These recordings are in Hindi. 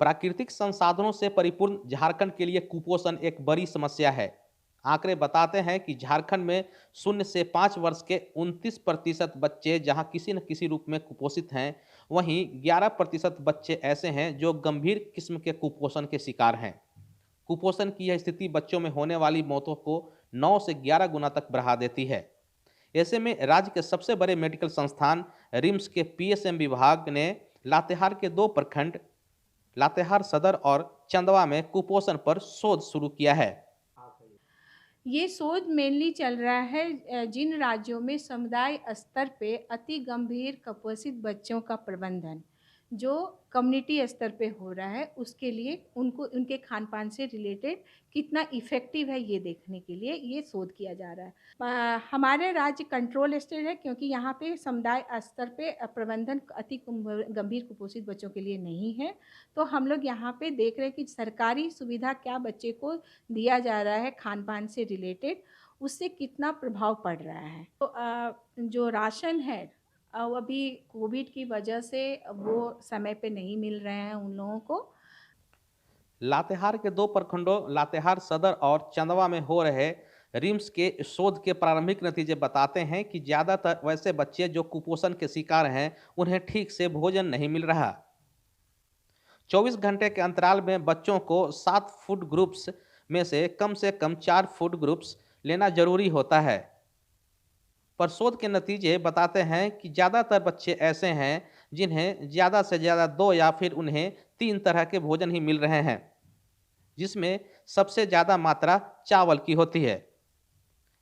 प्राकृतिक संसाधनों से परिपूर्ण झारखंड के लिए कुपोषण एक बड़ी समस्या है। आंकड़े बताते हैं कि झारखंड में 0 से 5 वर्ष के 29% बच्चे जहां किसी न किसी रूप में कुपोषित हैं, वहीं 11% बच्चे ऐसे हैं जो गंभीर किस्म के कुपोषण के शिकार हैं। कुपोषण की यह स्थिति बच्चों में होने वाली मौतों को 9 से 11 गुना तक बढ़ा देती है। ऐसे में राज्य के सबसे बड़े मेडिकल संस्थान रिम्स के पीएसएम विभाग ने लातेहार के 2 प्रखंड लातेहार सदर और चंदवा में कुपोषण पर शोध शुरू किया है। ये शोध मेनली चल रहा है जिन राज्यों में समुदाय स्तर पे अति गंभीर कुपोषित बच्चों का प्रबंधन जो कम्युनिटी स्तर पे हो रहा है, उसके लिए उनको उनके खान पान से रिलेटेड कितना इफ़ेक्टिव है ये देखने के लिए ये शोध किया जा रहा है। हमारे राज्य कंट्रोल स्टेट है क्योंकि यहाँ पे समुदाय स्तर पे प्रबंधन अति गंभीर कुपोषित बच्चों के लिए नहीं है। तो हम लोग यहाँ पे देख रहे हैं कि सरकारी सुविधा क्या बच्चे को दिया जा रहा है खान पान से रिलेटेड, उससे कितना प्रभाव पड़ रहा है। तो जो राशन है वो अभी कोविड की वजह से वो समय पे नहीं मिल रहे हैं उन लोगों को। लातेहार के 2 प्रखंडों लातेहार सदर और चंदवा में हो रहे रिम्स के शोध के प्रारंभिक नतीजे बताते हैं कि ज्यादातर वैसे बच्चे जो कुपोषण के शिकार हैं, उन्हें ठीक से भोजन नहीं मिल रहा। 24 घंटे के अंतराल में बच्चों को 7 फूड ग्रुप्स में से कम 4 फूड ग्रुप्स लेना जरूरी होता है। पर शोध के नतीजे बताते हैं कि ज़्यादातर बच्चे ऐसे हैं जिन्हें ज़्यादा से ज़्यादा 2 या फिर उन्हें 3 तरह के भोजन ही मिल रहे हैं, जिसमें सबसे ज़्यादा मात्रा चावल की होती है।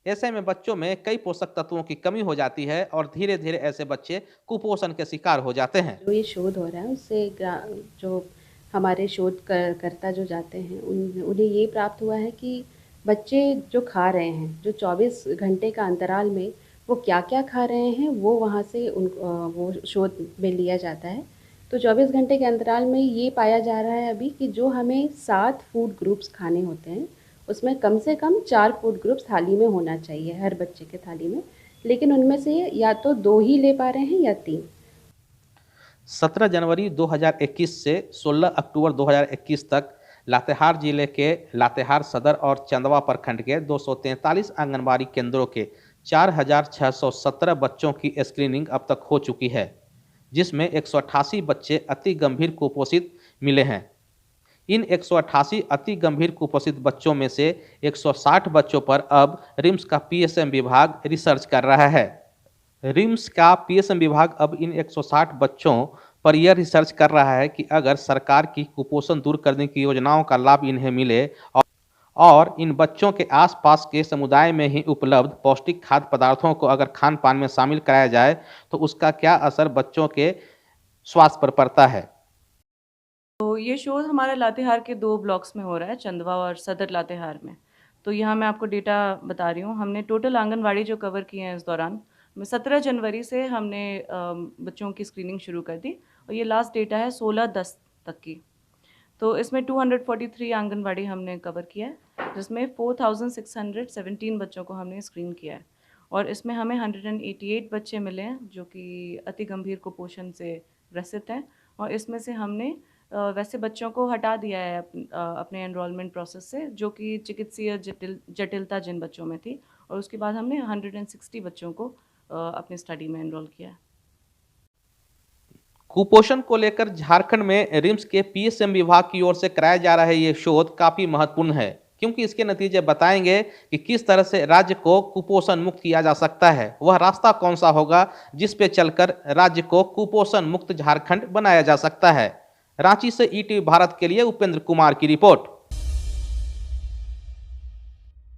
ऐसे में बच्चों में कई पोषक तत्वों की कमी हो जाती है और धीरे धीरे ऐसे बच्चे कुपोषण के शिकार हो जाते हैं। जो ये शोध हो रहा है उससे जो हमारे शोधकर्ता जो जाते हैं उन्हें ये प्राप्त हुआ है कि बच्चे जो खा रहे हैं, जो 24 घंटे का अंतराल में वो क्या-क्या खा रहे हैं, वो वहाँ से वो शोध में लिया जाता है। तो 24 घंटे के अंतराल में ये पाया जा रहा है अभी कि जो हमें 7 फूड ग्रुप्स खाने होते हैं, उसमें कम से कम 4 फूड ग्रुप्स थाली में होना चाहिए, हर बच्चे के थाली में। लेकिन उनमें से या तो 2 ही ले पा रहे हैं या 3। 17 जनवरी 2021 से 16 अक्टूबर 2021 तक लातेहार जिले के लातेहार सदर और चंदवा प्रखंड के 243 आंगनबाड़ी केंद्रों के 4,617 बच्चों की स्क्रीनिंग अब तक हो चुकी है, जिसमें 188 बच्चे अति गंभीर कुपोषित मिले हैं। इन 188 अति गंभीर कुपोषित बच्चों में से 160 बच्चों पर अब रिम्स का पीएसएम विभाग रिसर्च कर रहा है। रिम्स का पीएसएम विभाग अब इन 160 बच्चों पर यह रिसर्च कर रहा है कि अगर सरकार की कुपोषण दूर करने की योजनाओं का लाभ इन्हें मिले और इन बच्चों के आसपास के समुदाय में ही उपलब्ध पौष्टिक खाद्य पदार्थों को अगर खान पान में शामिल कराया जाए तो उसका क्या असर बच्चों के स्वास्थ्य पर पड़ता है। तो ये शोध हमारा लातेहार के 2 ब्लॉक्स में हो रहा है, चंदवा और सदर लातेहार में। तो यहाँ मैं आपको डेटा बता रही हूँ। हमने टोटल आंगनवाड़ी जो कवर किए हैं इस दौरान, 17 जनवरी से हमने बच्चों की स्क्रीनिंग शुरू कर दी और ये लास्ट डेटा है 16/10 तक की। तो इसमें 243 आंगनवाड़ी हमने कवर किया है, जिसमें 4617 बच्चों को हमने स्क्रीन किया है और इसमें हमें 188 बच्चे मिले हैं जो कि अति गंभीर कुपोषण से ग्रसित हैं और इसमें से हमने वैसे बच्चों को हटा दिया है अपने एनरोलमेंट प्रोसेस से, जो कि चिकित्सीय जटिलता जिन बच्चों में थी, और उसके बाद हमने 160 बच्चों को अपनी स्टडी में एनरोल किया है। कुपोषण को लेकर झारखंड में रिम्स के पीएसएम विभाग की ओर से कराया जा रहा है ये शोध काफी महत्वपूर्ण है, क्योंकि इसके नतीजे बताएंगे कि किस तरह से राज्य को कुपोषण मुक्त किया जा सकता है। वह रास्ता कौन सा होगा जिस पे चलकर राज्य को कुपोषण मुक्त झारखंड बनाया जा सकता है। रांची से ईटीवी भारत के लिए उपेंद्र कुमार की रिपोर्ट।